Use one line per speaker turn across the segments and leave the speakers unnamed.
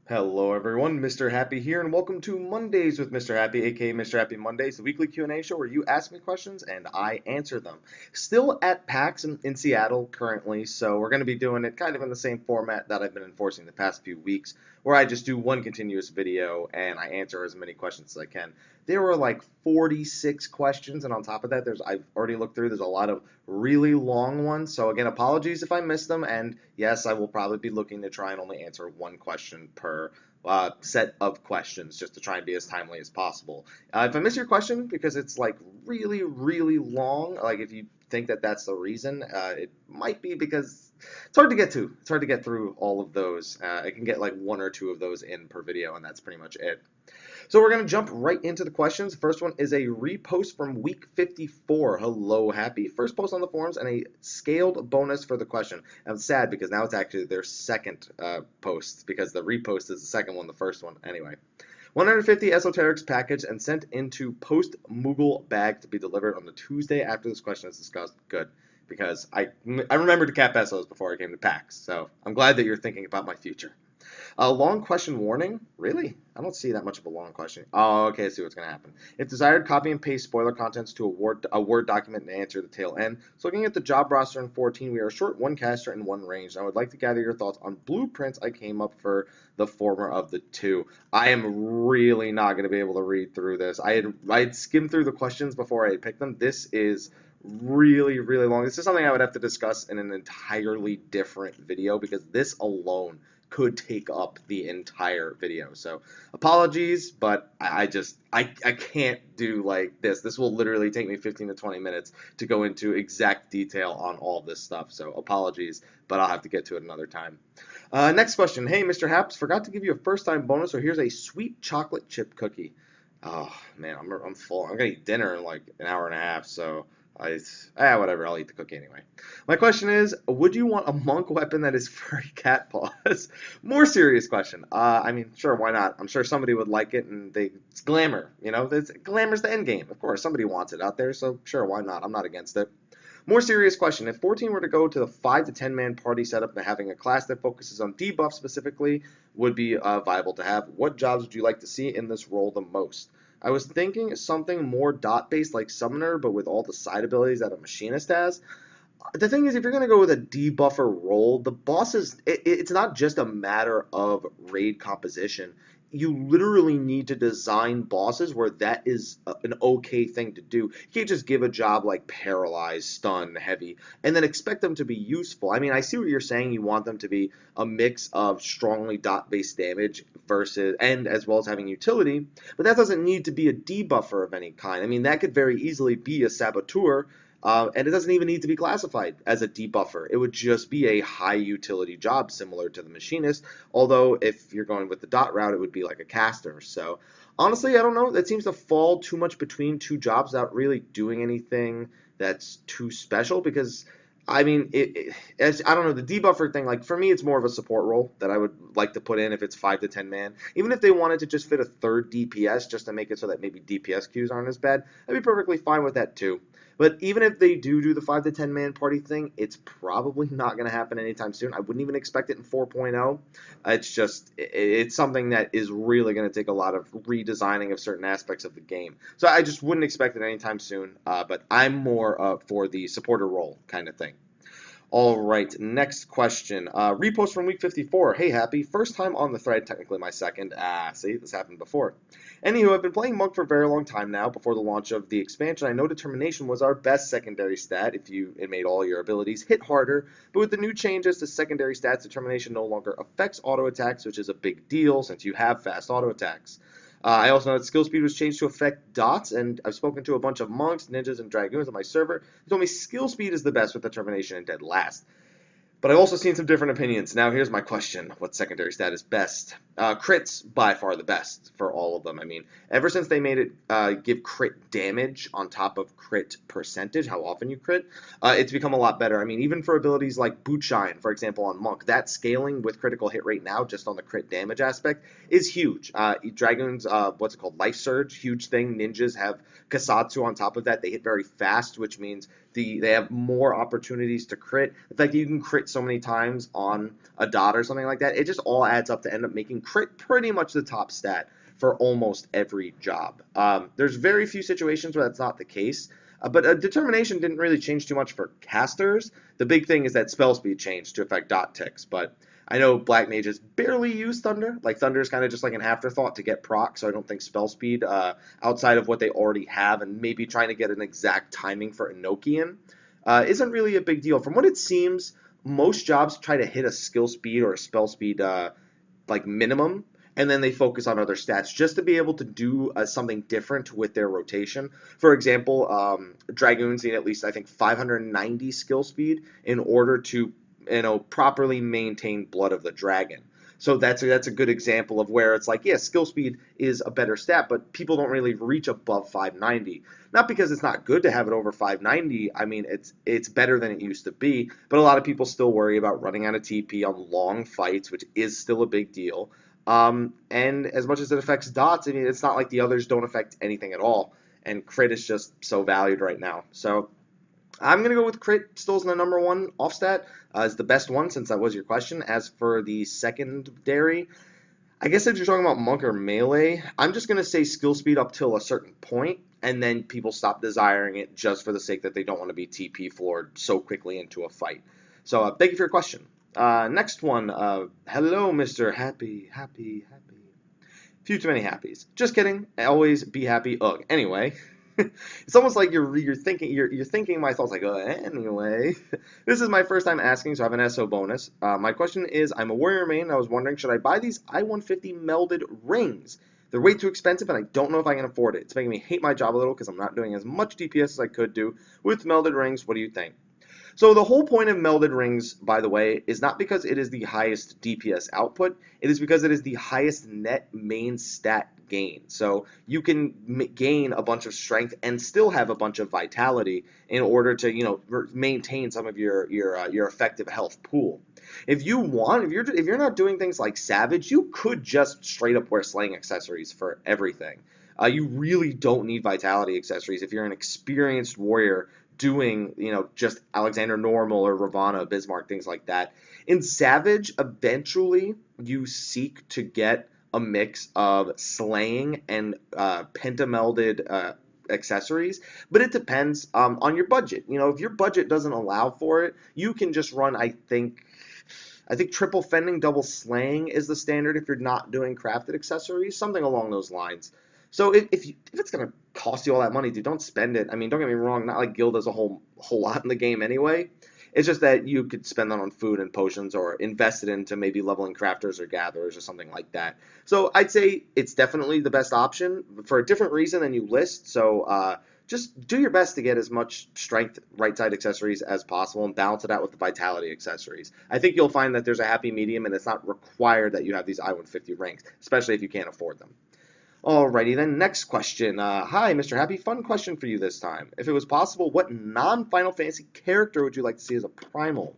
Hello everyone, Mr. Happy here, and welcome to Mondays with Mr. Happy, aka Mr. Happy Mondays, the weekly Q&A show where you ask me questions and I answer them. Still at PAX in Seattle currently, so we're going to be doing it kind of in the same format that I've been enforcing the past few weeks, where I just do one continuous video and I answer as many questions as I can. There were like 46 questions, and on top of that, I've already looked through, there's a lot of really long ones, so again, apologies if I missed them, and yes, I will probably be looking to try and only answer one question per set of questions just to try and be as timely as possible. If I miss your question because it's like really, really long, like if you think that that's the reason, it might be because it's hard to get to. It's hard to get through all of those. I can get like one or two of those in per video, and that's pretty much it. So we're going to jump right into the questions. The first one is a repost from week 54. Hello, Happy. First post on the forums and a scaled bonus for the question. I'm sad because now it's actually their second post because the repost is the second one, the first one. Anyway. 150 esoterics package and sent into post Moogle bag to be delivered on the Tuesday after this question is discussed. Good, because I remembered to cap esos before I came to PAX, so I'm glad that you're thinking about my future. A long question warning? Really? I don't see that much of a long question. Oh, okay, I see what's going to happen. If desired, copy and paste spoiler contents to a Word document and answer the tail end. So looking at the job roster in 14, we are short one caster and one range. I would like to gather your thoughts on blueprints I came up for the former of the two. I am really not going to be able to read through this. I had skimmed through the questions before I picked them. This is really, really long. This is something I would have to discuss in an entirely different video because this alone could take up the entire video. So apologies, but I can't do like this. This will literally take me 15 to 20 minutes to go into exact detail on all this stuff. So apologies, but I'll have to get to it another time. Next question. Hey, Mr. Haps, forgot to give you a first time bonus, so here's a sweet chocolate chip cookie. Oh man, I'm full. I'm gonna eat dinner in like an hour and a half, so whatever. I'll eat the cookie anyway. My question is, would you want a monk weapon that is furry cat paws? More serious question. I mean, sure, why not? I'm sure somebody would like it, and it's glamour. You know, glamour's the end game. Of course, somebody wants it out there, so sure, why not? I'm not against it. More serious question. If 14 were to go to the 5 to 10 man party setup and having a class that focuses on debuff specifically would be viable to have, what jobs would you like to see in this role the most? I was thinking something more dot based like Summoner, but with all the side abilities that a Machinist has. The thing is, if you're going to go with a debuffer role, the bosses, it's not just a matter of raid composition. You literally need to design bosses where that is an okay thing to do. You can't just give a job like Paralyze, Stun, Heavy, and then expect them to be useful. I mean, I see what you're saying. You want them to be a mix of strongly dot-based damage versus, and as well as having utility, but that doesn't need to be a debuffer of any kind. I mean, that could very easily be a Saboteur, and it doesn't even need to be classified as a debuffer. It would just be a high utility job similar to the Machinist, although if you're going with the dot route, it would be like a caster. So honestly, I don't know. That seems to fall too much between two jobs without really doing anything that's too special because I mean, I don't know, the debuffer thing, like, for me, it's more of a support role that I would like to put in if it's 5 to 10 man. Even if they wanted to just fit a third DPS just to make it so that maybe DPS queues aren't as bad, I'd be perfectly fine with that too. But even if they do the 5 to 10 man party thing, it's probably not going to happen anytime soon. I wouldn't even expect it in 4.0. It's something that is really going to take a lot of redesigning of certain aspects of the game. So I just wouldn't expect it anytime soon, but I'm more for the supporter role kind of thing. All right, next question. Repost from week 54. Hey, Happy. First time on the thread, technically my second. See, this happened before. Anywho, I've been playing Monk for a very long time now. Before the launch of the expansion, I know Determination was our best secondary stat if it made all your abilities hit harder. But with the new changes to secondary stats, Determination no longer affects auto attacks, which is a big deal since you have fast auto attacks. I also know that skill speed was changed to affect dots, and I've spoken to a bunch of monks, ninjas, and dragoons on my server. They told me skill speed is the best with Determination and dead last. But I've also seen some different opinions. Now here's my question. What secondary stat is best? Crits, by far the best for all of them. I mean, ever since they made it give crit damage on top of crit percentage, how often you crit, it's become a lot better. I mean, even for abilities like Bootshine, for example, on Monk, that scaling with critical hit rate now, just on the crit damage aspect, is huge. Dragoons, what's it called? Life Surge, huge thing. Ninjas have Kasatsu on top of that. They hit very fast, which means they have more opportunities to crit. The fact that you can crit so many times on a dot or something like that, it just all adds up to end up making crit pretty much the top stat for almost every job. There's very few situations where that's not the case. But determination didn't really change too much for casters. The big thing is that spell speed changed to affect dot ticks, but I know black mages barely use thunder. Like thunder is kind of just like an afterthought to get proc, so I don't think spell speed, outside of what they already have and maybe trying to get an exact timing for Enochian, isn't really a big deal. From what it seems, most jobs try to hit a skill speed or a spell speed like minimum, and then they focus on other stats just to be able to do something different with their rotation. For example, Dragoons need at least, I think, 590 skill speed in order to, properly maintain Blood of the Dragon. So that's a good example of where it's like, yeah, skill speed is a better stat, but people don't really reach above 590. Not because it's not good to have it over 590. I mean, it's better than it used to be, but a lot of people still worry about running out of TP on long fights, which is still a big deal. And as much as it affects dots, I mean, it's not like the others don't affect anything at all. And crit is just so valued right now. So I'm going to go with crit still as the number one off stat, as the best one, since that was your question. As for the secondary, I guess if you're talking about monk or melee, I'm just going to say skill speed up till a certain point, and then people stop desiring it just for the sake that they don't want to be TP floored so quickly into a fight. So thank you for your question. Next one. Hello, Mr. Happy. Few too many happies. Just kidding. Always be happy. Ugh. Anyway, it's almost like you're thinking my thoughts like, anyway. This is my first time asking, so I have an SO bonus. My question is, I'm a warrior main. I was wondering, should I buy these I-150 melded rings? They're way too expensive, and I don't know if I can afford it. It's making me hate my job a little because I'm not doing as much DPS as I could do with melded rings. What do you think? So the whole point of melded rings, by the way, is not because it is the highest DPS output. It is because it is the highest net main stat gain. So you can gain a bunch of strength and still have a bunch of vitality in order to, maintain some of your effective health pool. If you're not doing things like Savage, you could just straight up wear slaying accessories for everything. You really don't need vitality accessories if you're an experienced warrior doing, just Alexander Normal or Ravana, Bismarck, things like that. In Savage, eventually you seek to get a mix of slaying and pentamelded accessories, but it depends on your budget. If your budget doesn't allow for it, you can just run, I think triple fending, double slaying is the standard if you're not doing crafted accessories, something along those lines. So if it's gonna cost you all that money, dude, don't spend it. I mean, don't get me wrong, not like Guild does a whole lot in the game anyway. It's just that you could spend that on food and potions or invest it into maybe leveling crafters or gatherers or something like that. So I'd say it's definitely the best option for a different reason than you list. So just do your best to get as much strength right side accessories as possible and balance it out with the vitality accessories. I think you'll find that there's a happy medium and it's not required that you have these I-150 ranks, especially if you can't afford them. Alrighty then, next question. Hi, Mr. Happy. Fun question for you this time. If it was possible, what non-Final Fantasy character would you like to see as a primal?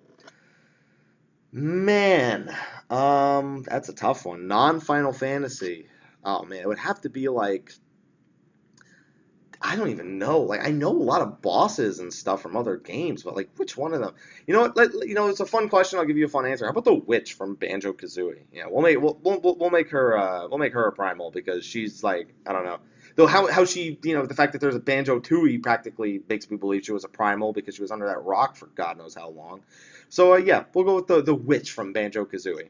Man, that's a tough one. Non-Final Fantasy. Oh man, it would have to be like, I don't even know. Like, I know a lot of bosses and stuff from other games, but like, which one of them? You know what? It's a fun question. I'll give you a fun answer. How about the witch from Banjo-Kazooie? Yeah, we'll make her a primal because she's like, I don't know. Though how she, the fact that there's a Banjo-Tooie practically makes me believe she was a primal because she was under that rock for God knows how long. So yeah, we'll go with the witch from Banjo-Kazooie.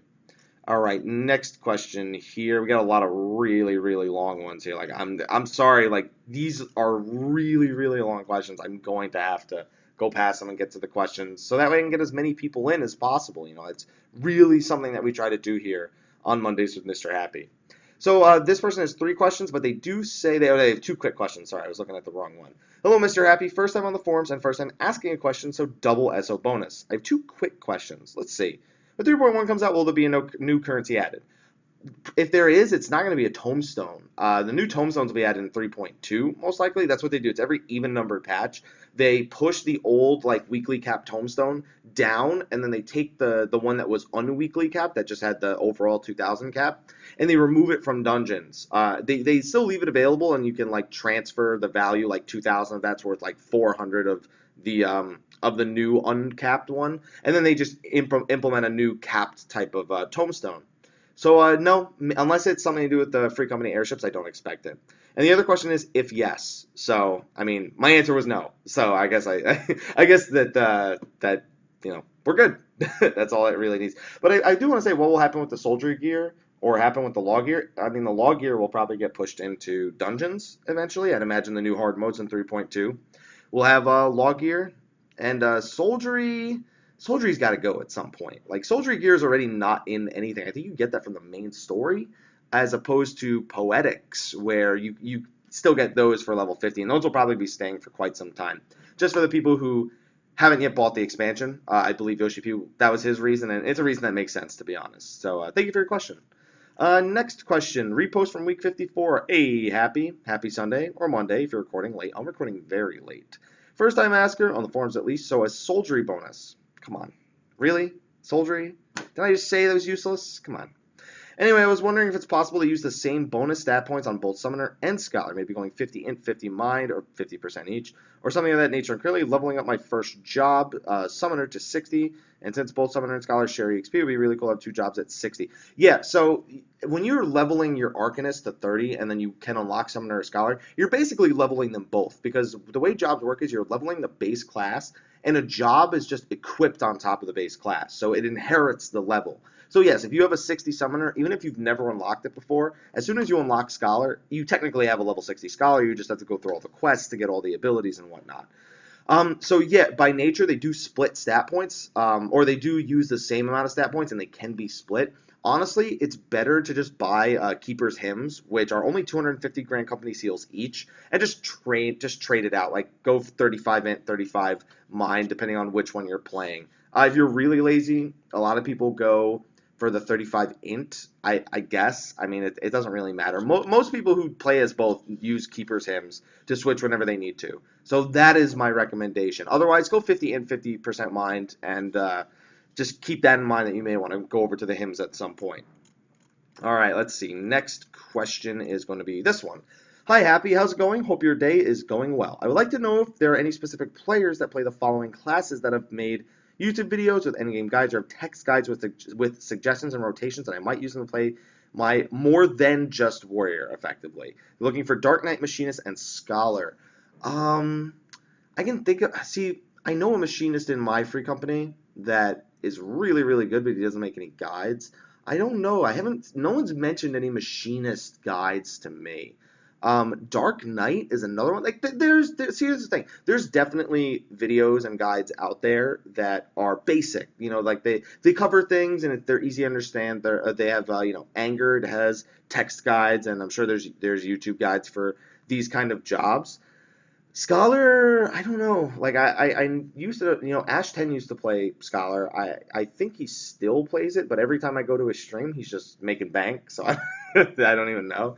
All right, next question here. We got a lot of really, really long ones here. Like, I'm sorry, like, these are really, really long questions. I'm going to have to go past them and get to the questions so that way I can get as many people in as possible. It's really something that we try to do here on Mondays with Mr. Happy. So this person has 3 questions, but they do say they have 2 quick questions. Sorry, I was looking at the wrong one. Hello, Mr. Happy. First time on the forums and first time asking a question, so double SO bonus. I have 2 quick questions. Let's see. When 3.1 comes out, will there be a new currency added? If there is, it's not going to be a tombstone. The new tombstones will be added in 3.2, most likely. That's what they do. It's every even-numbered patch. They push the old, like, weekly cap tombstone down, and then they take the one that was unweekly cap, that just had the overall 2,000 cap, and they remove it from dungeons. They still leave it available, and you can, like, transfer the value, like 2,000 of that's worth, like, 400 of the new uncapped one, and then they just implement a new capped type of tombstone. So no, unless it's something to do with the free company airships, I don't expect it. And the other question is if yes. So I mean, my answer was no. So I guess I guess that we're good. That's all it really needs. But I do want to say what will happen with the soldier gear or happen with the law gear. I mean, the law gear will probably get pushed into dungeons eventually. I'd imagine the new hard modes in 3.2 will have law gear and soldiery. Soldiery's got to go at some point. Like soldiery gear is already not in anything. I think you get that from the main story, as opposed to poetics, where you still get those for level 50, and those will probably be staying for quite some time. Just for the people who haven't yet bought the expansion, I believe Yoshi P, that was his reason, and it's a reason that makes sense, to be honest. So thank you for your question. Next question, repost from week 54. Hey, happy Sunday, or Monday if you're recording late. I'm recording very late. First time asker, on the forums at least, so a soldiery bonus. Come on. Really? Soldiery? Did I just say that was useless? Come on. Anyway, I was wondering if it's possible to use the same bonus stat points on both Summoner and Scholar, maybe going 50 int, 50 mind, or 50% each, or something of that nature. I'm currently leveling up my first job, Summoner, to 60, and since both Summoner and Scholar share EXP, it would be really cool to have two jobs at 60. Yeah, so when you're leveling your Arcanist to 30, and then you can unlock Summoner or Scholar, you're basically leveling them both, because the way jobs work is you're leveling the base class, and a job is just equipped on top of the base class, so it inherits the level. So yes, if you have a 60 Summoner, even if you've never unlocked it before, as soon as you unlock Scholar, you technically have a level 60 Scholar. You just have to go through all the quests to get all the abilities and whatnot. So yeah, by nature, they do split stat points, or they do use the same amount of stat points, and they can be split. Honestly, it's better to just buy Keeper's Hymns, which are only 250 Grand Company seals each, and just trade it out. Like, go 35 int, 35 mind, depending on which one you're playing. If you're really lazy, a lot of people go for the 35 int, I guess. I mean, it doesn't really matter. Most people who play as both use Keeper's Hymns to switch whenever they need to. So that is my recommendation. Otherwise, go 50 int, 50% mind, and just keep that in mind that you may want to go over to the hymns at some point. All right, let's see. Next question is going to be this one. Hi, Happy. How's it going? Hope your day is going well. I would like to know if there are any specific players that play the following classes that have made YouTube videos with endgame guides or text guides with suggestions and rotations that I might use them to play my more than just warrior effectively. Looking for Dark Knight, Machinist, and Scholar. I can think of, see, I know a machinist in my free company that is really, really good, but he doesn't make any guides. I don't know. No one's mentioned any machinist guides to me. Dark Knight is another one. Like, see, here's the thing. There's definitely videos and guides out there that are basic. You know, like they cover things and they're easy to understand. They have, Angered has text guides, and I'm sure there's YouTube guides for these kind of jobs. Scholar, I don't know. Like I used to, Ash 10 used to play Scholar. I think he still plays it, but every time I go to his stream, he's just making bank. So I don't even know.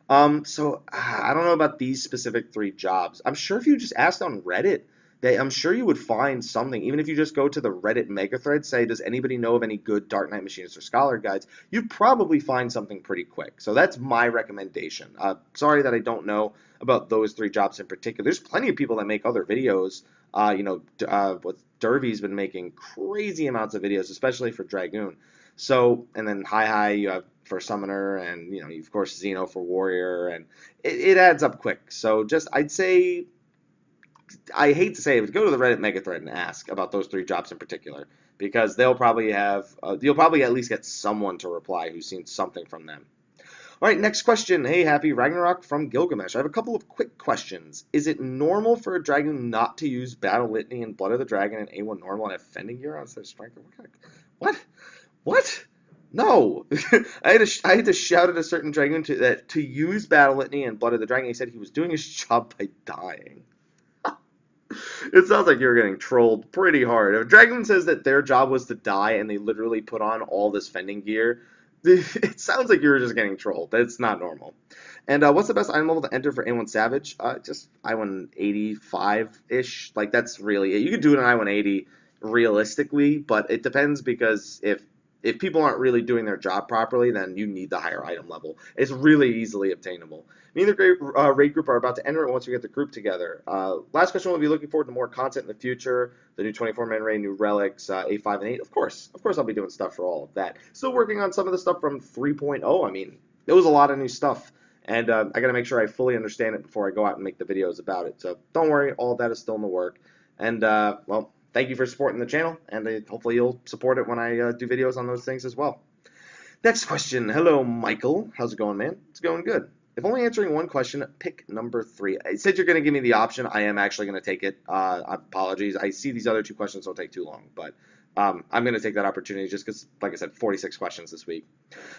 So I don't know about these specific three jobs. I'm sure if you just asked on Reddit, I'm sure you would find something. Even if you just go to the Reddit mega thread, say, does anybody know of any good Dark Knight Machinist or Scholar guides? You'd probably find something pretty quick. So that's my recommendation. Sorry that I don't know about those three jobs in particular. There's plenty of people that make other videos. With Dervy's been making crazy amounts of videos, especially for Dragoon. So, and then Hi you have for Summoner, and of course Xeno for Warrior, and it adds up quick. So I'd say, I hate to say it, but go to the Reddit mega thread and ask about those three jobs in particular, because they'll probably have, you'll probably at least get someone to reply who's seen something from them. All right, next question. Hey, Happy. Ragnarok from Gilgamesh. I have a couple of quick questions. Is it normal for a dragon not to use Battle Litany and Blood of the Dragon and A1 normal and have Fending Gear on instead of Striker? What? No. I had to shout at a certain dragon to use Battle Litany and Blood of the Dragon. He said he was doing his job by dying. It sounds like you're getting trolled pretty hard. If a dragon says that their job was to die and they literally put on all this Fending Gear, it sounds like you were just getting trolled. That's not normal. And what's the best item level to enter for A1 Savage? Just I-185-ish. Like, that's really it. You could do it on I-180 realistically, but it depends, because if if people aren't really doing their job properly, then you need the higher item level. It's really easily obtainable. Me and the great raid group are about to enter it once we get the group together. Last question: will be looking forward to more content in the future. The new 24-man raid, new relics, A5 and 8. Of course, I'll be doing stuff for all of that. Still working on some of the stuff from 3.0. I mean, there was a lot of new stuff. And I got to make sure I fully understand it before I go out and make the videos about it. So don't worry, all of that is still in the work. And, well, thank you for supporting the channel, and hopefully you'll support it when I do videos on those things as well. Next question. Hello, Michael. How's it going, man? It's going good. If only answering one question, pick number 3. I said you're going to give me the option. I am actually going to take it. Apologies. I see these other 2 questions don't take too long, but I'm going to take that opportunity just because, like I said, 46 questions this week.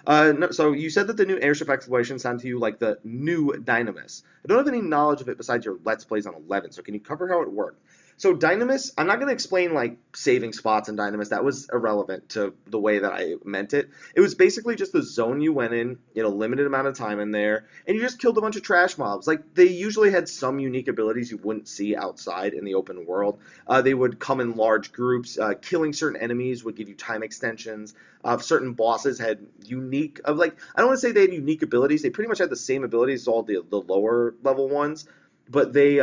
No, so you said that the new airship exploration sounded to you like the new Dynamis. I don't have any knowledge of it besides your Let's Plays on 11, so can you cover how it worked? So Dynamis, I'm not going to explain like saving spots in Dynamis. That was irrelevant to the way that I meant it. It was basically just the zone you went in a limited amount of time in there, and you just killed a bunch of trash mobs. Like, they usually had some unique abilities you wouldn't see outside in the open world. They would come in large groups. Killing certain enemies would give you time extensions. Certain bosses had unique, I don't want to say they had unique abilities. They pretty much had the same abilities as all the lower level ones, but they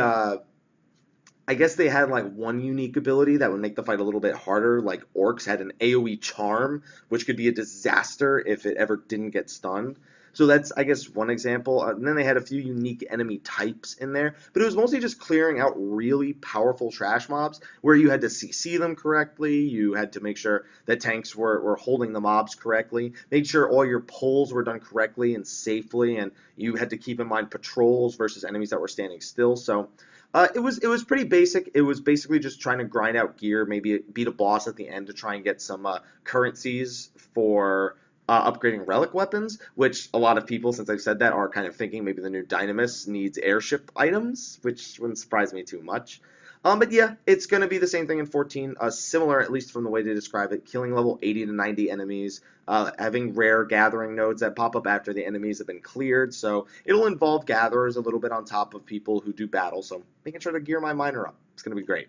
I guess they had like one unique ability that would make the fight a little bit harder. Like orcs had an AoE charm, which could be a disaster if it ever didn't get stunned. So that's, I guess, one example. And then they had a few unique enemy types in there, but it was mostly just clearing out really powerful trash mobs where you had to CC them correctly. You had to make sure that tanks were holding the mobs correctly, make sure all your pulls were done correctly and safely, and you had to keep in mind patrols versus enemies that were standing still. So it was pretty basic. It was basically just trying to grind out gear, maybe beat a boss at the end to try and get some currencies for upgrading relic weapons, which a lot of people, since I've said that, are kind of thinking maybe the new Dynamis needs airship items, which wouldn't surprise me too much. But yeah, it's going to be the same thing in 14, similar at least from the way they describe it, killing level 80 to 90 enemies, having rare gathering nodes that pop up after the enemies have been cleared, so it'll involve gatherers a little bit on top of people who do battle, so making sure to gear my miner up. It's going to be great.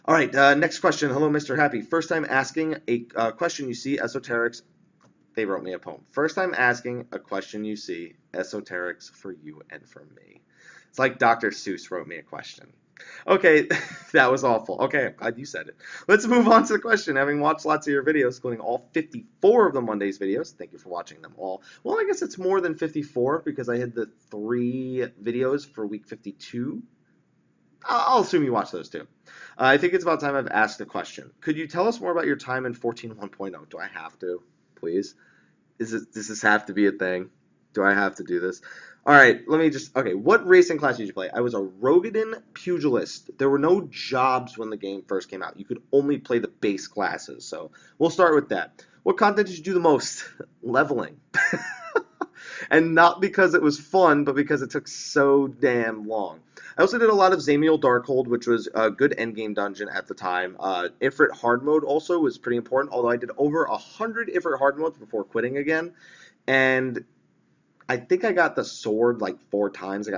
All right, next question. Hello, Mr. Happy. First time asking a question you see, esoterics. They wrote me a poem. First time asking a question you see, esoterics for you and for me. It's like Dr. Seuss wrote me a question. Okay, that was awful. Okay, I'm glad you said it. Let's move on to the question. Having watched lots of your videos, including all 54 of the Mondays videos, thank you for watching them all. Well, I guess it's more than 54 because I had the 3 videos for week 52. I'll assume you watched those too. I think it's about time I've asked a question. Could you tell us more about your time in 14.1.0? Do I have to, please? Does this have to be a thing? Do I have to do this? All right, let me just, okay, what racing class did you play? I was a Rogadin pugilist. There were no jobs when the game first came out. You could only play the base classes, so we'll start with that. What content did you do the most? Leveling. And not because it was fun, but because it took so damn long. I also did a lot of Zamiel Darkhold, which was a good endgame dungeon at the time. Ifrit hard mode also was pretty important, although I did over 100 Ifrit hard modes before quitting again. And I think I got the sword like 4 times.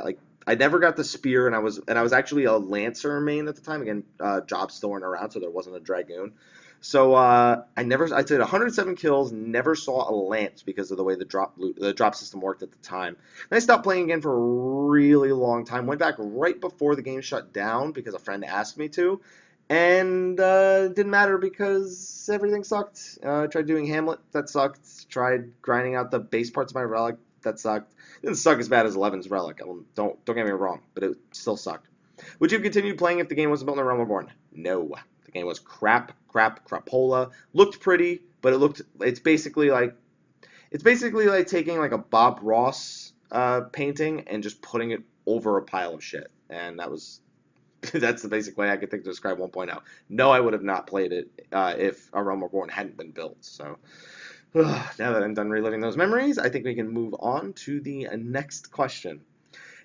I never got the spear, and I was actually a Lancer main at the time. Again, jobs still weren't around, so there wasn't a Dragoon. So I did 107 kills, never saw a lance because of the way the drop system worked at the time. And I stopped playing again for a really long time. Went back right before the game shut down because a friend asked me to, and it didn't matter because everything sucked. I tried doing Hamlet, that sucked. Tried grinding out the base parts of my relic, that sucked. It didn't suck as bad as 11's relic. Don't get me wrong, but it still sucked. Would you have continued playing if the game wasn't built in the Realm Reborn? No. The game was crapola. Looked pretty, but it's basically like taking like a Bob Ross painting and just putting it over a pile of shit. And that's the basic way I could think to describe 1.0. No, I would have not played it if A Realm Reborn hadn't been built. So now that I'm done reliving those memories, I think we can move on to the next question.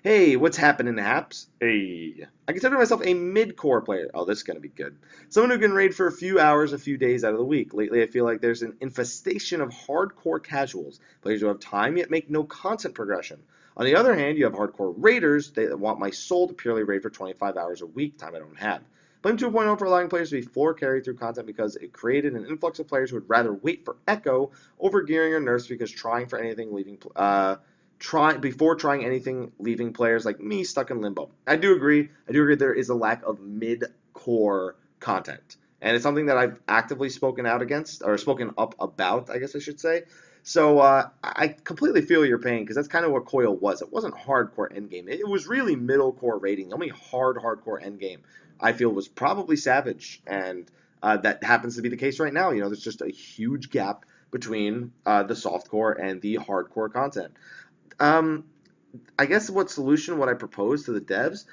Hey, what's happening, Haps? Hey. I consider myself a mid-core player. Oh, this is going to be good. Someone who can raid for a few hours, a few days out of the week. Lately, I feel like there's an infestation of hardcore casuals, players who have time yet make no content progression. On the other hand, you have hardcore raiders that want my soul to purely raid for 25 hours a week, time I don't have. Blame 2.0 for allowing players to be floor carried through content because it created an influx of players who would rather wait for Echo over gearing or nerfs because trying for anything leaving before trying anything leaving players like me stuck in limbo. I do agree. I do agree there is a lack of mid-core content. And it's something that I've actively spoken out against, or spoken up about, I guess I should say. So I completely feel your pain because that's kind of what Coil was. It wasn't hardcore endgame. It was really middle core rating. The only hardcore endgame I feel was probably Savage, and that happens to be the case right now. There's just a huge gap between the softcore and the hardcore content. Um, I guess what I propose to the devs,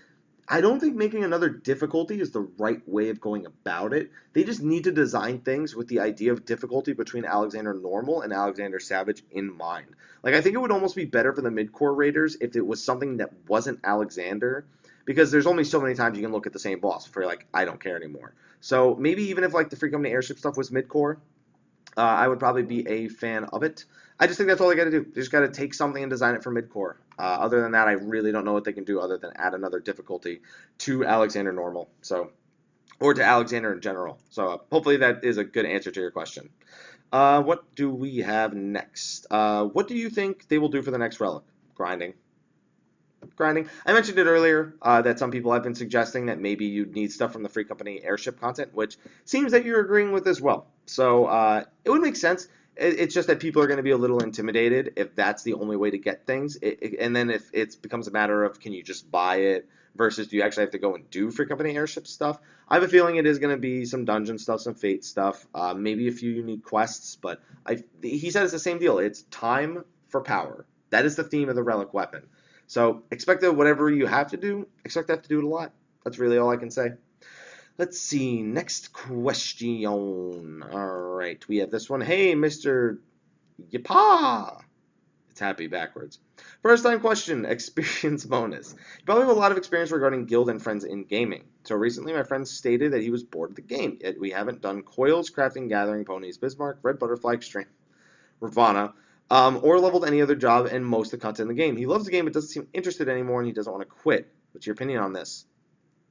I don't think making another difficulty is the right way of going about it. They just need to design things with the idea of difficulty between Alexander Normal and Alexander Savage in mind. Like, I think it would almost be better for the mid-core raiders if it was something that wasn't Alexander, because there's only so many times you can look at the same boss before you're like, I don't care anymore. So maybe even if like the Free Company Airship stuff was mid-core, I would probably be a fan of it. I just think that's all they got to do. They just got to take something and design it for mid-core. Other than that, I really don't know what they can do other than add another difficulty to Alexander Normal, or to Alexander in general. So hopefully that is a good answer to your question. What do we have next? What do you think they will do for the next relic? Grinding. I mentioned it earlier that some people have been suggesting that maybe you'd need stuff from the Free Company Airship content, which seems that you're agreeing with as well. So it would make sense. It's just that people are going to be a little intimidated if that's the only way to get things. And then if it becomes a matter of can you just buy it versus do you actually have to go and do Free Company Airship stuff, I have a feeling it is going to be some dungeon stuff, some Fate stuff, maybe a few unique quests. But he said it's the same deal. It's time for power. That is the theme of the Relic weapon. So expect that whatever you have to do, expect to have to do it a lot. That's really all I can say. Let's see. Next question. All right. We have this one. Hey, Mr. Yipa. It's happy backwards. First time question. Experience bonus. You probably have a lot of experience regarding guild and friends in gaming. So recently my friend stated that he was bored of the game. Yet we haven't done coils, crafting, gathering, ponies, Bismarck, red butterfly, extreme, Ravana, or leveled any other job and most of the content in the game. He loves the game but doesn't seem interested anymore and he doesn't want to quit. What's your opinion on this?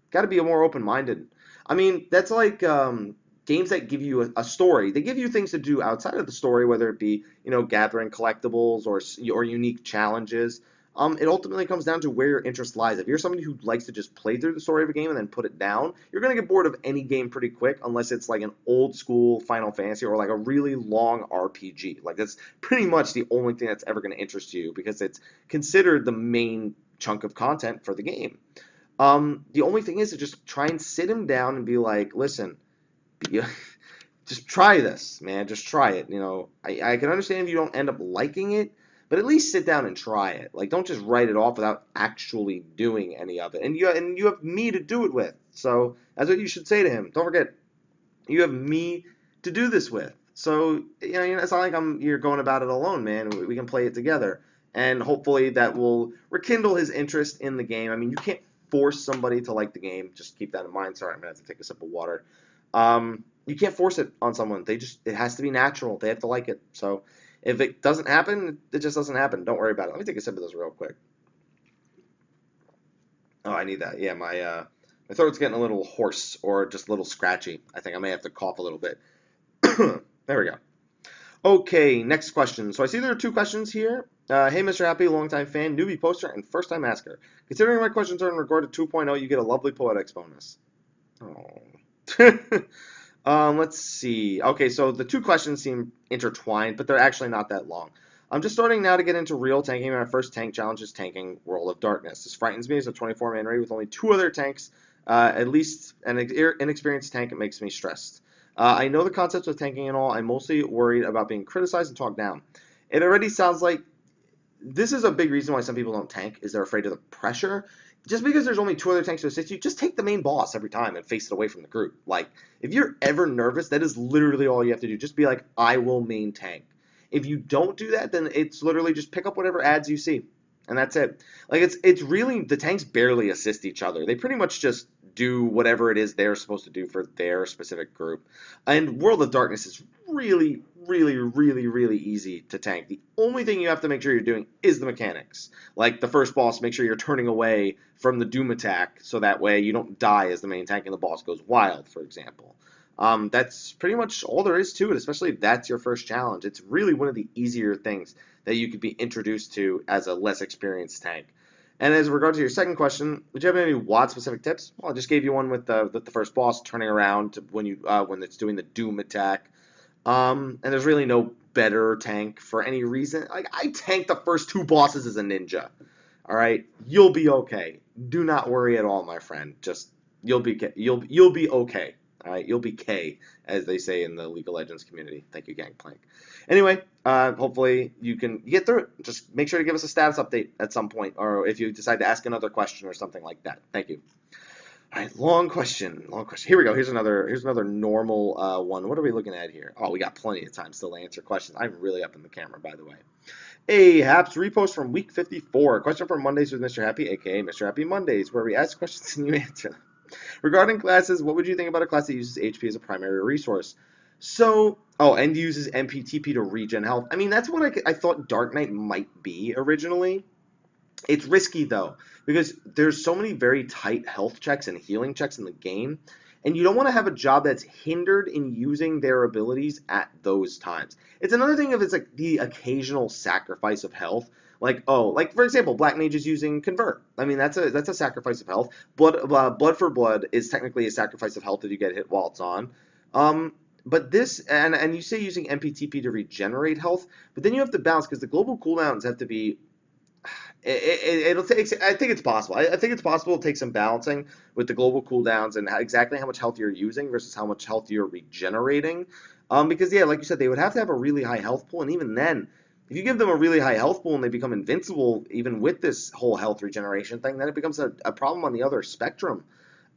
Got to be more open-minded. I mean, that's like games that give you a story. They give you things to do outside of the story, whether it be gathering collectibles or unique challenges. It ultimately comes down to where your interest lies. If you're somebody who likes to just play through the story of a game and then put it down, you're going to get bored of any game pretty quick unless it's like an old school Final Fantasy or like a really long RPG. Like that's pretty much the only thing that's ever going to interest you because it's considered the main chunk of content for the game. The only thing is to just try and sit him down and be like, listen, just try this, man. Just try it. I can understand if you don't end up liking it, but at least sit down and try it. Like, don't just write it off without actually doing any of it. And you have me to do it with. So that's what you should say to him. Don't forget, you have me to do this with. So it's not like you're going about it alone, man. We can play it together, and hopefully that will rekindle his interest in the game. I mean, you can't force somebody to like the game. Just keep that in mind. Sorry, I'm gonna have to take a sip of water. You can't force it on someone. It has to be natural. They have to like it. So if it doesn't happen, it just doesn't happen. Don't worry about it. Let me take a sip of this real quick. Oh, I need that. Yeah, my throat's getting a little hoarse or just a little scratchy. I think I may have to cough a little bit. There we go. Okay, next question. So I see there are two questions here. Hey, Mr. Happy, longtime fan, newbie poster, and first-time asker. Considering my questions are in regard to 2.0, you get a lovely poetics bonus. Oh. Let's see. Okay, so the two questions seem intertwined, but they're actually not that long. I'm just starting now to get into real tanking. My first tank challenge is tanking World of Darkness. This frightens me as a 24-man raid with only two other tanks. At least an inexperienced tank, it makes me stressed. I know the concepts of tanking and all. I'm mostly worried about being criticized and talked down. It already sounds like this is a big reason why some people don't tank, is they're afraid of the pressure. Just because there's only two other tanks to assist you, just take the main boss every time and face it away from the group. Like, if you're ever nervous, that is literally all you have to do. Just be like, I will main tank. If you don't do that, then it's literally just pick up whatever ads you see. And that's it. Like, it's really, the tanks barely assist each other. They pretty much just do whatever it is they're supposed to do for their specific group. And World of Darkness is really really, really, really easy to tank. The only thing you have to make sure you're doing is the mechanics. Like the first boss, make sure you're turning away from the Doom attack so that way you don't die as the main tank and the boss goes wild, for example. That's pretty much all there is to it, especially if that's your first challenge. It's really one of the easier things that you could be introduced to as a less experienced tank. And as regards to your second question, would you have any WOD specific tips? Well, I just gave you one with the first boss turning around to when it's doing the Doom attack. And there's really no better tank for any reason. Like I tanked the first two bosses as a ninja. All right, you'll be okay. Do not worry at all, my friend. Just you'll be okay. All right, you'll be K, as they say in the League of Legends community. Thank you, Gangplank. Anyway, hopefully you can get through it. Just make sure to give us a status update at some point, or if you decide to ask another question or something like that. Thank you. All right, long question, long question. Here we go. Here's another normal one. What are we looking at here? Oh, we got plenty of time still to answer questions. I'm really up in the camera, by the way. Hey, Haps, repost from week 54. Question for Mondays with Mr. Happy, aka Mr. Happy Mondays, where we ask questions and you answer them. Regarding classes, what would you think about a class that uses HP as a primary resource? So, and uses MPTP to regen health. I mean, that's what I thought Dark Knight might be originally. It's risky, though, because there's so many very tight health checks and healing checks in the game, and you don't want to have a job that's hindered in using their abilities at those times. It's another thing if it's like the occasional sacrifice of health, like for example, Black Mage is using Convert. I mean, that's a sacrifice of health. Blood for Blood is technically a sacrifice of health if you get hit while it's on. But this, and you say using MPTP to regenerate health, but then you have to balance because the global cooldowns have to be. It'll take. I think it's possible. I think it's possible to take some balancing with the global cooldowns and exactly how much health you're using versus how much health you're regenerating. Because yeah, like you said, they would have to have a really high health pool, and even then, if you give them a really high health pool and they become invincible, even with this whole health regeneration thing, then it becomes a problem on the other spectrum.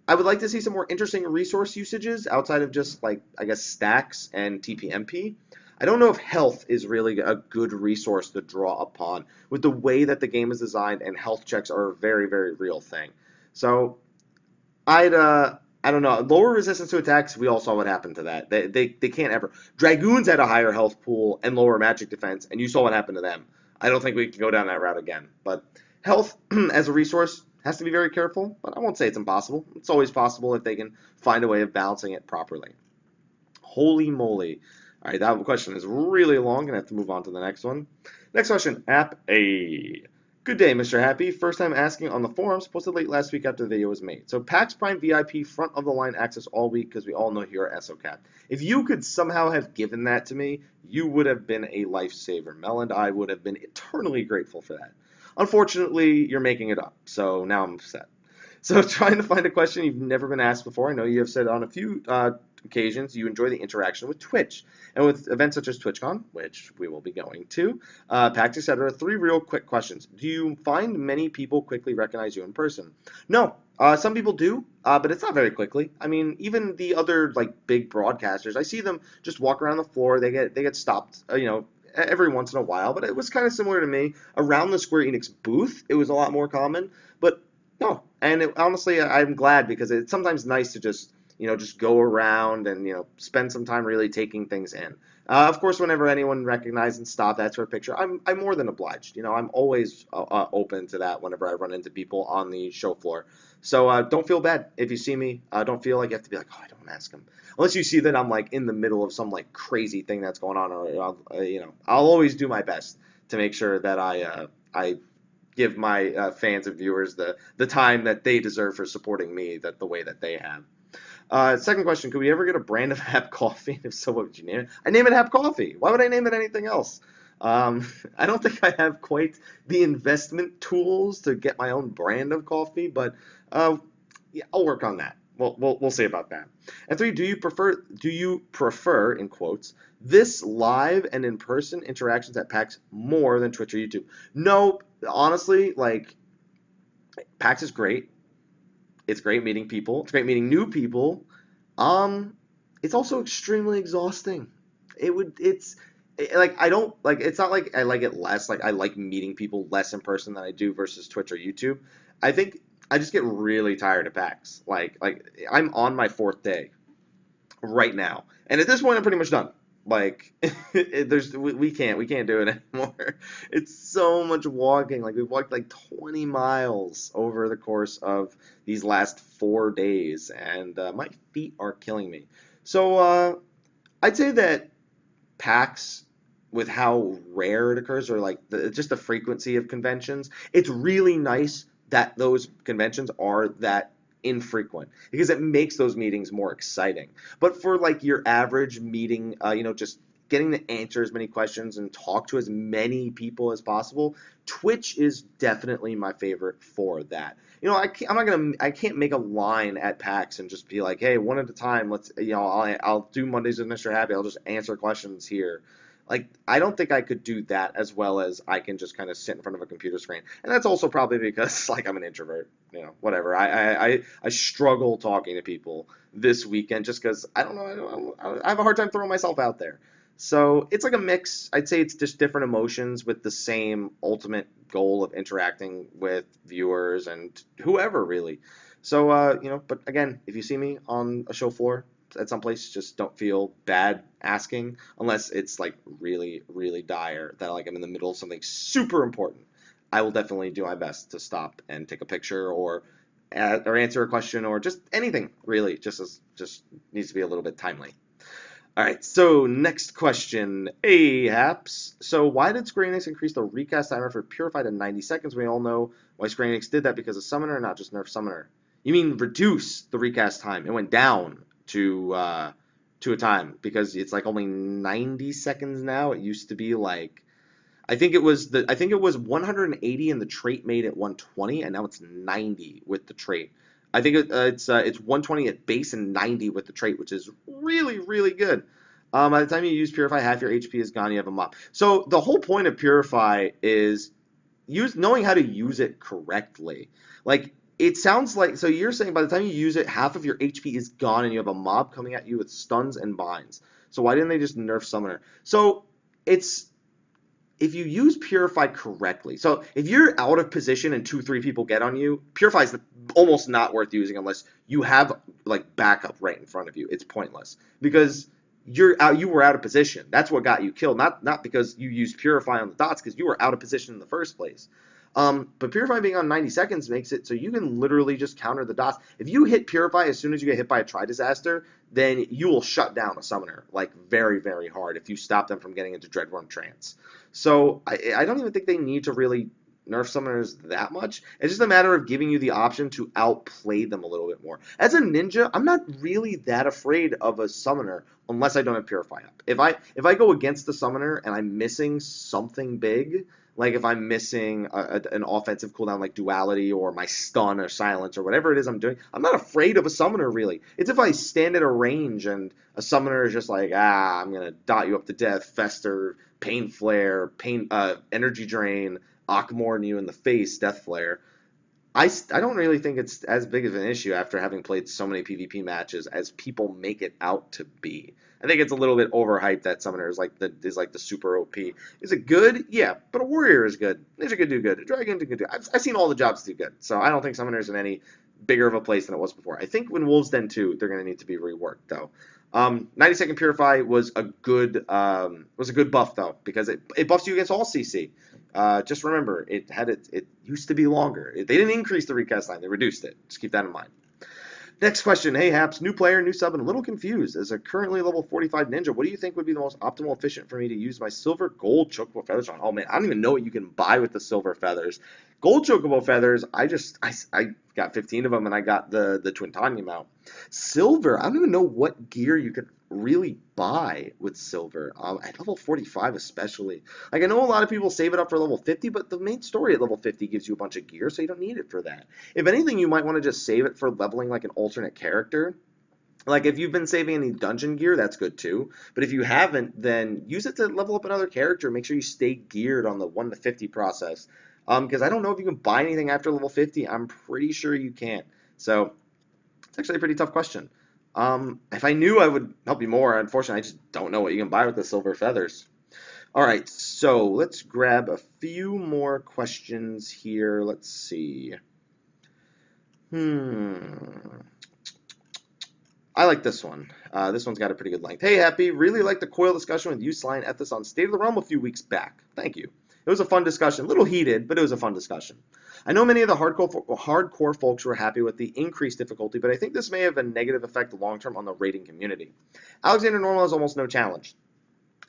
I would like to see some more interesting resource usages outside of just like I guess stacks and TPMP. I don't know if health is really a good resource to draw upon with the way that the game is designed, and health checks are a very, very real thing. So I don't know. Lower resistance to attacks, we all saw what happened to that. They can't ever. Dragoons had a higher health pool and lower magic defense, and you saw what happened to them. I don't think we can go down that route again. But health as a resource has to be very careful, but I won't say it's impossible. It's always possible if they can find a way of balancing it properly. Holy moly. All right, that question is really long. Gonna have to move on to the next one. Next question, App A. Good day, Mr. Happy. First time asking on the forums, posted late last week after the video was made. So PAX Prime VIP front of the line access all week because we all know you're SOCAP. If you could somehow have given that to me, you would have been a lifesaver. Mel and I would have been eternally grateful for that. Unfortunately, you're making it up, so now I'm upset. So trying to find a question you've never been asked before. I know you have said on a few occasions you enjoy the interaction with Twitch. And with events such as TwitchCon, which we will be going to, PAX, etc., 3 real quick questions. Do you find many people quickly recognize you in person? No. Some people do, but it's not very quickly. I mean, even the other like big broadcasters, I see them just walk around the floor. They get stopped, every once in a while. But it was kind of similar to me. Around the Square Enix booth, it was a lot more common. But no, and honestly, I'm glad because it's sometimes nice to just go around and spend some time really taking things in. Of course, whenever anyone recognizes and stop, that's for a picture. I'm more than obliged. I'm always open to that whenever I run into people on the show floor. So don't feel bad if you see me. Don't feel like you have to be like, oh, I don't ask them. Unless you see that I'm like in the middle of some like crazy thing that's going on, or I'll always do my best to make sure that I give my fans and viewers the time that they deserve for supporting me the way that they have. Second question, could we ever get a brand of Hap Coffee? If so, what would you name it? I name it Hap Coffee. Why would I name it anything else? I don't think I have quite the investment tools to get my own brand of coffee, but yeah, I'll work on that. We'll see about that. And 3, do you prefer, in quotes, this live and in-person interactions at PAX more than Twitch or YouTube? No, honestly, like, PAX is great. It's great meeting people. It's great meeting new people. It's also extremely exhausting. It's not like I like it less. Like I like meeting people less in person than I do versus Twitch or YouTube. I think I just get really tired of PAX. Like I'm on my 4th day right now, and at this point I'm pretty much done. Like, we can't do it anymore. It's so much walking. Like we've walked like 20 miles over the course of these last 4 days, and my feet are killing me. So I'd say that PAX, with how rare it occurs, or like just the frequency of conventions, it's really nice that those conventions are that infrequent because it makes those meetings more exciting. But for like your average meeting, just getting to answer as many questions and talk to as many people as possible, Twitch is definitely my favorite for that. I can't make a line at PAX and just be like, hey, one at a time. I'll do Mondays with Mr. Happy. I'll just answer questions here. Like, I don't think I could do that as well as I can just kind of sit in front of a computer screen. And that's also probably because, like, I'm an introvert. Whatever. I struggle talking to people this weekend just because I don't know. I have a hard time throwing myself out there. So it's like a mix. I'd say it's just different emotions with the same ultimate goal of interacting with viewers and whoever really. So but again, if you see me on a show floor at some place, just don't feel bad asking unless it's like really, really dire that like I'm in the middle of something super important. I will definitely do my best to stop and take a picture or answer a question or just anything really. Just needs to be a little bit timely. All right, so next question. Hey, Haps. So why did Square Enix increase the recast timer for Purify to 90 seconds? We all know why Square Enix did that because of Summoner, not just nerf Summoner. You mean reduce the recast time? It went down to a time because it's like only 90 seconds now. It used to be like I think it was 180 and the trait made it 120, and now it's 90 with the trait. I think it's 120 at base and 90 with the trait, which is really really good. By the time you use Purify, half your HP is gone. You have a mop. So the whole point of Purify is knowing how to use it correctly. Like it sounds like so you're saying by the time you use it, half of your HP is gone and you have a mob coming at you with stuns and binds. So why didn't they just nerf Summoner? So it's if you use Purify correctly, so if you're out of position and 2, 3 people get on you, Purify is almost not worth using unless you have like backup right in front of you. It's pointless because you were out of position. That's what got you killed, not because you used Purify on the dots, because you were out of position in the first place. But Purify being on 90 seconds makes it so you can literally just counter the dots. If you hit Purify as soon as you get hit by a Tri-Disaster, then you will shut down a summoner like very, very hard if you stop them from getting into Dreadworm Trance. So I don't even think they need to really nerf summoners that much. It's just a matter of giving you the option to outplay them a little bit more. As a ninja, I'm not really that afraid of a summoner unless I don't have Purify up. If I go against the summoner and I'm missing something big, like if I'm missing an offensive cooldown like Duality or my stun or silence or whatever it is I'm doing, I'm not afraid of a summoner really. It's if I stand at a range and a summoner is just like, I'm gonna dot you up to death, fester, pain flare, energy drain, Akmorn you in the face, death flare. I don't really think it's as big of an issue after having played so many PvP matches as people make it out to be. I think it's a little bit overhyped that Summoner is like the super OP. Is it good? Yeah, but a Warrior is good. Ninja could do good. A Dragon could do. I've seen all the jobs do good, so I don't think Summoner's in any bigger of a place than it was before. I think when Wolves Den 2, they're going to need to be reworked though. 90-second Purify was a good buff though because it buffs you against all CC. Just remember, it used to be longer. They didn't increase the recast time; they reduced it. Just keep that in mind. Next question. Hey, Haps, new player, new sub, and a little confused. As a currently level 45 ninja, what do you think would be the most optimal efficient for me to use my silver gold chocobo feathers on? Oh man, I don't even know what you can buy with the silver feathers. Gold chocobo feathers, I got 15 of them and I got the Twintania mount. Silver, I don't even know what gear you could really buy with silver. At level 45 especially. Like I know a lot of people save it up for level 50, but the main story at level 50 gives you a bunch of gear, so you don't need it for that. If anything, you might want to just save it for leveling like an alternate character. Like if you've been saving any dungeon gear, that's good too. But if you haven't, then use it to level up another character. Make sure you stay geared on the 1 to 50 process. Because I don't know if you can buy anything after level 50. I'm pretty sure you can't. So it's actually a pretty tough question. If I knew, I would help you more. Unfortunately, I just don't know what you can buy with the silver feathers. All right, so let's grab a few more questions here. Let's see. I like this one. This one's got a pretty good length. Hey, Happy, really like the coil discussion with you, Sly, and Ethos on State of the Realm a few weeks back. Thank you. It was a fun discussion, a little heated, but it was a fun discussion. I know many of the hardcore folks were happy with the increased difficulty, but I think this may have a negative effect long term on the raiding community. Alexander Normal has almost no challenge,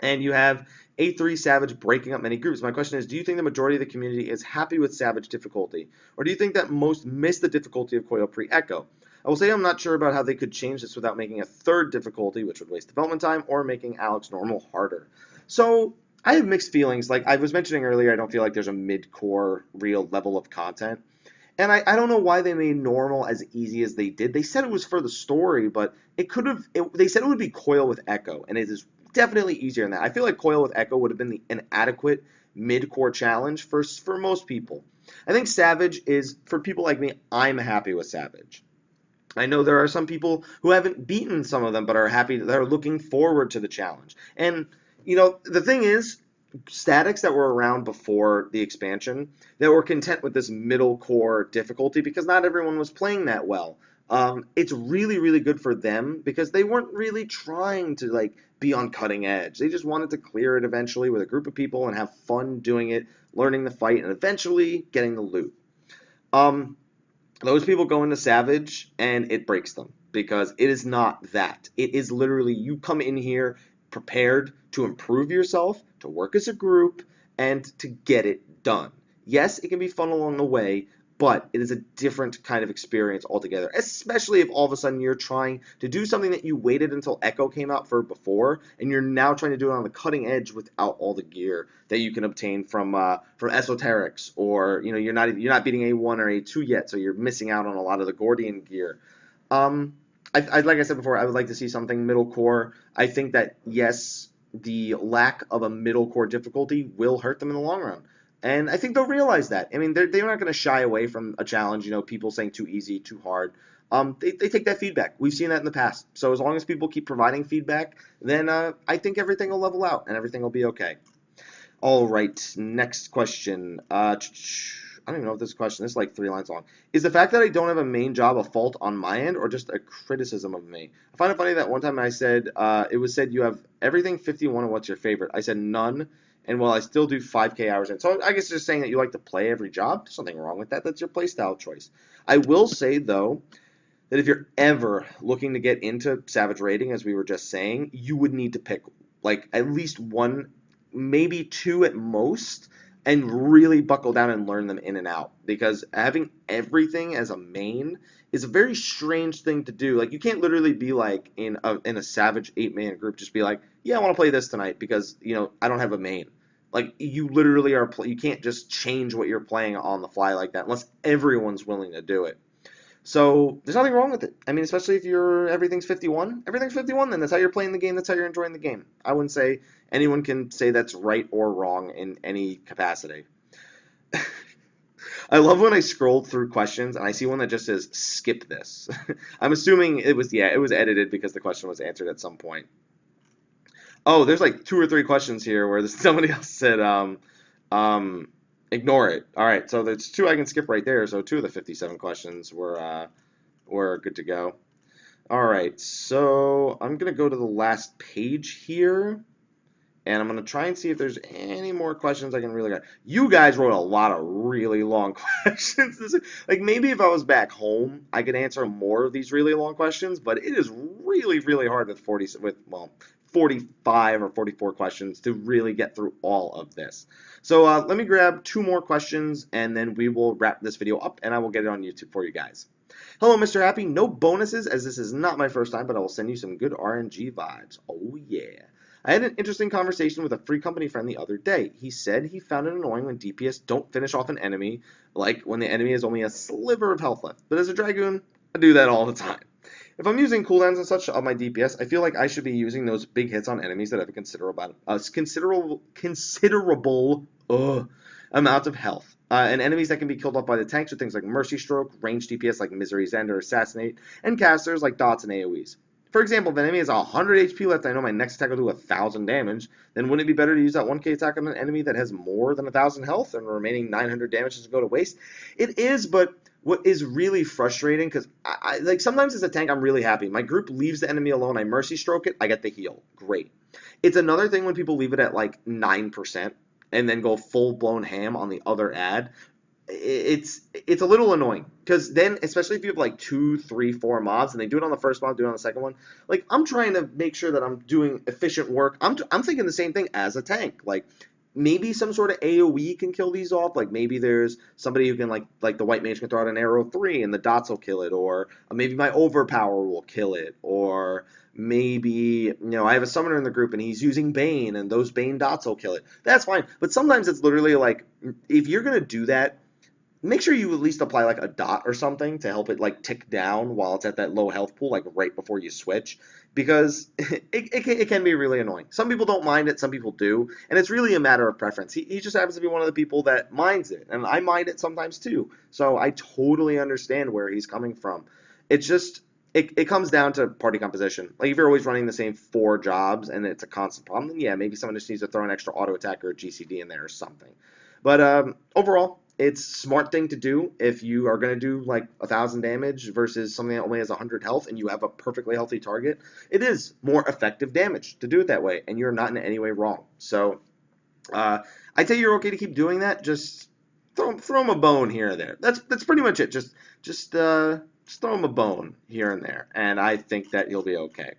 and you have A3 Savage breaking up many groups. My question is, do you think the majority of the community is happy with Savage difficulty, or do you think that most miss the difficulty of Coil pre-Echo? I will say I'm not sure about how they could change this without making a third difficulty, which would waste development time, or making Alex Normal harder. So I have mixed feelings. Like I was mentioning earlier, I don't feel like there's a mid-core real level of content. And I don't know why they made normal as easy as they did. They said it was for the story, but it could have. They said it would be Coil with Echo, and it is definitely easier than that. I feel like Coil with Echo would have been an adequate mid-core challenge for most people. I think Savage is, for people like me, I'm happy with Savage. I know there are some people who haven't beaten some of them, but are happy, that are looking forward to the challenge. And, the thing is, statics that were around before the expansion, that were content with this middle core difficulty because not everyone was playing that well. It's really, really good for them because they weren't really trying to be on cutting edge. They just wanted to clear it eventually with a group of people and have fun doing it, learning the fight, and eventually getting the loot. Those people go into Savage and it breaks them because it is not that. It is literally you come in here prepared to improve yourself, to work as a group, and to get it done. Yes, it can be fun along the way, but it is a different kind of experience altogether, especially if all of a sudden you're trying to do something that you waited until Echo came out for before, and you're now trying to do it on the cutting edge without all the gear that you can obtain from esoterics, or you're not beating A1 or A2 yet, so you're missing out on a lot of the Gordian gear. Like I said before, I would like to see something middle core. I think that yes, the lack of a middle core difficulty will hurt them in the long run. And I think they'll realize that. I mean, they're not going to shy away from a challenge, people saying too easy, too hard. They take that feedback. We've seen that in the past. So as long as people keep providing feedback, then I think everything will level out and everything will be okay. All right, next question. I don't even know if this question, this is like 3 lines long. Is the fact that I don't have a main job a fault on my end or just a criticism of me? I find it funny that one time I said, it was said you have everything 51 and what's your favorite? I said none. And while I still do 5K hours in. So I guess just saying that you like to play every job, there's nothing wrong with that. That's your playstyle choice. I will say, though, that if you're ever looking to get into Savage raiding, as we were just saying, you would need to pick at least one, maybe two at most, and really buckle down and learn them in and out. Because having everything as a main is a very strange thing to do. You can't literally be in a Savage 8-man group, just be like, yeah, I want to play this tonight because, I don't have a main. You literally are, you can't just change what you're playing on the fly like that unless everyone's willing to do it. So there's nothing wrong with it. I mean, especially if everything's 51, then that's how you're playing the game, that's how you're enjoying the game. I wouldn't say anyone can say that's right or wrong in any capacity. I love when I scroll through questions and I see one that just says, skip this. I'm assuming it was edited because the question was answered at some point. Oh, there's 2 or 3 questions here where somebody else said, ignore it. All right, so there's 2 I can skip right there. So 2 of the 57 questions were good to go. All right, so I'm gonna go to the last page here, and I'm gonna try and see if there's any more questions I can really get. You guys wrote a lot of really long questions. Maybe if I was back home, I could answer more of these really long questions, but it is really, really hard with 45 or 44 questions to really get through all of this. So let me grab 2 more questions and then we will wrap this video up and I will get it on YouTube for you guys. Hello, Mr. Happy. No bonuses as this is not my first time, but I will send you some good RNG vibes. Oh, yeah. I had an interesting conversation with a free company friend the other day. He said he found it annoying when DPS don't finish off an enemy, like when the enemy has only a sliver of health left. But as a Dragoon, I do that all the time. If I'm using cooldowns and such on my DPS, I feel like I should be using those big hits on enemies that have a considerable amount of health. And enemies that can be killed off by the tanks are things like Mercy Stroke, ranged DPS like Misery's End or Assassinate, and casters like Dots and AoEs. For example, if an enemy has 100 HP left and I know my next attack will do 1,000 damage, then wouldn't it be better to use that 1k attack on an enemy that has more than 1,000 health and the remaining 900 damage doesn't go to waste? It is, but what is really frustrating, because like sometimes as a tank I'm really happy. My group leaves the enemy alone, I mercy stroke it, I get the heal. Great. It's another thing when people leave it at like 9% and then go full blown ham on the other ad. It's a little annoying, because then, especially if you have like two, three, four mobs and they do it on the first mob, do it on the second one. Like, I'm trying to make sure that I'm doing efficient work. I'm thinking the same thing as a tank. Like, maybe some sort of AoE can kill these off. Like, maybe there's somebody who can, like the white mage can throw out an arrow 3 and the dots will kill it, or maybe my overpower will kill it, or maybe, I have a summoner in the group and he's using Bane and those Bane dots will kill it. That's fine. But sometimes it's literally like, if you're gonna do that, make sure you at least apply like a dot or something to help it like tick down while it's at that low health pool, like right before you switch, because it can be really annoying. Some people don't mind it, some people do, and it's really a matter of preference. He just happens to be one of the people that minds it, and I mind it sometimes too. So I totally understand where he's coming from. It's just, it comes down to party composition. Like, if you're always running the same 4 jobs and it's a constant problem, then yeah, maybe someone just needs to throw an extra auto attack or a GCD in there or something. But overall, it's a smart thing to do if you are going to do like 1,000 damage versus something that only has 100 health and you have a perfectly healthy target. It is more effective damage to do it that way, and you're not in any way wrong. So I'd say you're okay to keep doing that. Just throw him a bone here and there. That's pretty much it. Just throw him a bone here and there, and I think that you'll be okay.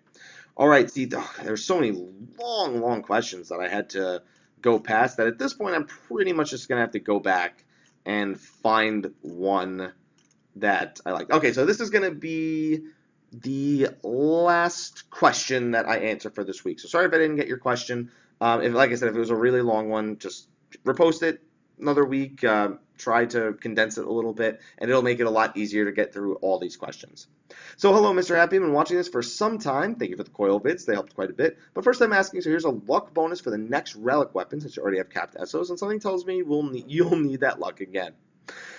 All right, see, there's so many long questions that I had to go past that at this point I'm pretty much just gonna have to go back and find one that I like. Okay, so this is gonna be the last question that I answer for this week. So sorry if I didn't get your question. If, like I said, if it was a really long one, just repost it another week. Try to condense it a little bit, and it'll make it a lot easier to get through all these questions. So hello, Mr. Happy. I've been watching this for some time. Thank you for the coil vids. They helped quite a bit. But first I'm asking, so here's a luck bonus for the next relic weapon, since you already have capped SOs, and something tells me you'll need that luck again.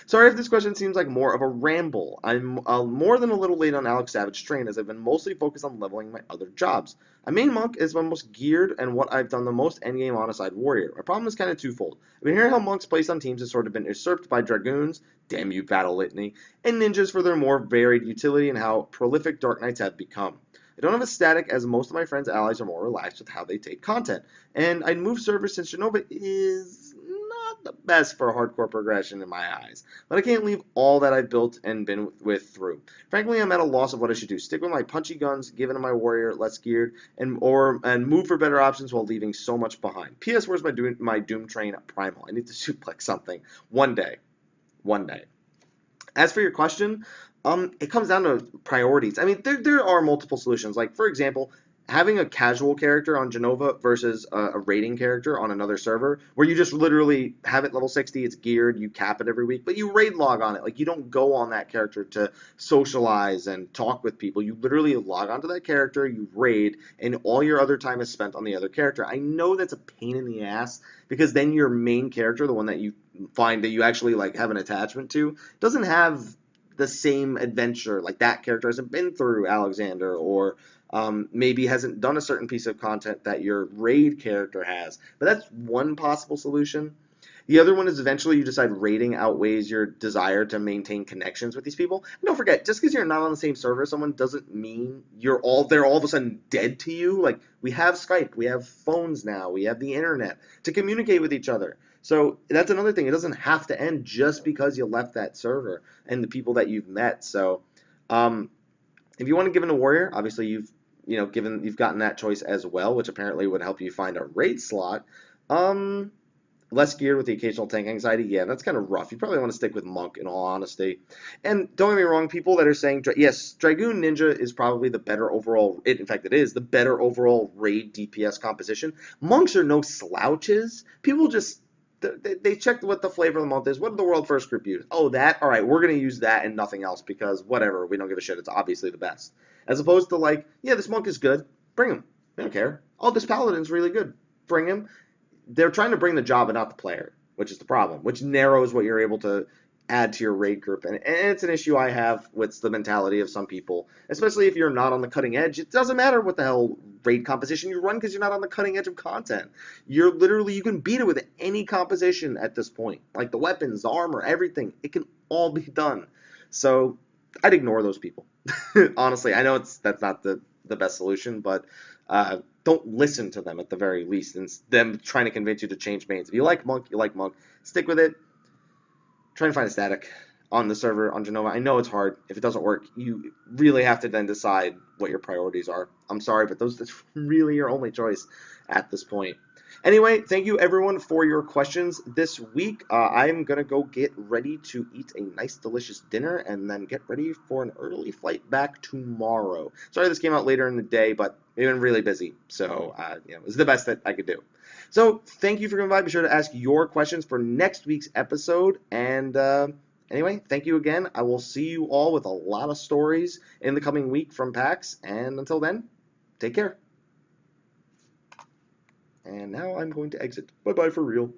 Sorry if this question seems like more of a ramble. I'm more than a little late on Alex Savage's train, as I've been mostly focused on leveling my other jobs. My main monk is my most geared and what I've done the most endgame on aside warrior. My problem is kind of twofold. I've been hearing how monks placed on teams have sort of been usurped by dragoons, damn you battle litany, and ninjas for their more varied utility and how prolific dark knights have become. I don't have a static, as most of my friends' allies are more relaxed with how they take content, and I'd move servers since Genova is not the best for hardcore progression in my eyes, but I can't leave all that I've built and been with through. Frankly, I'm at a loss of what I should do. Stick with my punchy guns, give in to my warrior, less geared, and move for better options while leaving so much behind. P.S. Where's my Doom Train Primal? I need to suplex something one day. One day. As for your question, it comes down to priorities. I mean, there are multiple solutions. Like, for example, having a casual character on Genova versus a raiding character on another server, where you just literally have it level 60, it's geared, you cap it every week, but you raid log on it. Like, you don't go on that character to socialize and talk with people. You literally log onto that character, you raid, and all your other time is spent on the other character. I know that's a pain in the ass, because then your main character, the one that you find that you actually like have an attachment to, doesn't have the same adventure. Like, that character hasn't been through Alexander, or maybe hasn't done a certain piece of content that your raid character has. But that's one possible solution. The other one is eventually you decide raiding outweighs your desire to maintain connections with these people. And don't forget, just because you're not on the same server as someone doesn't mean they're all of a sudden dead to you. Like, we have Skype, we have phones now, we have the internet to communicate with each other. So that's another thing. It doesn't have to end just because you left that server and the people that you've met. So if you want to give in a warrior, obviously you've gotten that choice as well, which apparently would help you find a raid slot. Less geared with the occasional tank anxiety, yeah, that's kind of rough. You probably want to stick with monk, in all honesty. And don't get me wrong, people that are saying, yes, Dragoon Ninja is probably the better overall, in fact it is, the better overall raid DPS composition. Monks are no slouches. People just, they check what the flavor of the month is. What did the world first group use? Oh, that? All right, we're going to use that and nothing else, because whatever, we don't give a shit. It's obviously the best. As opposed to like, yeah, this monk is good. Bring him. They don't care. Oh, this paladin's really good. Bring him. They're trying to bring the job and not the player, which is the problem, which narrows what you're able to add to your raid group. And it's an issue I have with the mentality of some people, especially if you're not on the cutting edge. It doesn't matter what the hell raid composition you run, because you're not on the cutting edge of content. You can beat it with any composition at this point. Like the weapons, the armor, everything. It can all be done. So I'd ignore those people. Honestly, I know that's not the best solution, but don't listen to them at the very least, and them trying to convince you to change mains. If you like Monk, you like Monk. Stick with it. Try and find a static on the server on Genova. I know it's hard. If it doesn't work, you really have to then decide what your priorities are. I'm sorry, but that's really your only choice at this point. Anyway, thank you everyone for your questions this week. I'm going to go get ready to eat a nice, delicious dinner and then get ready for an early flight back tomorrow. Sorry this came out later in the day, but we've been really busy, so it was the best that I could do. So thank you for coming by. Be sure to ask your questions for next week's episode. And anyway, thank you again. I will see you all with a lot of stories in the coming week from PAX. And until then, take care. And now I'm going to exit. Bye-bye for real.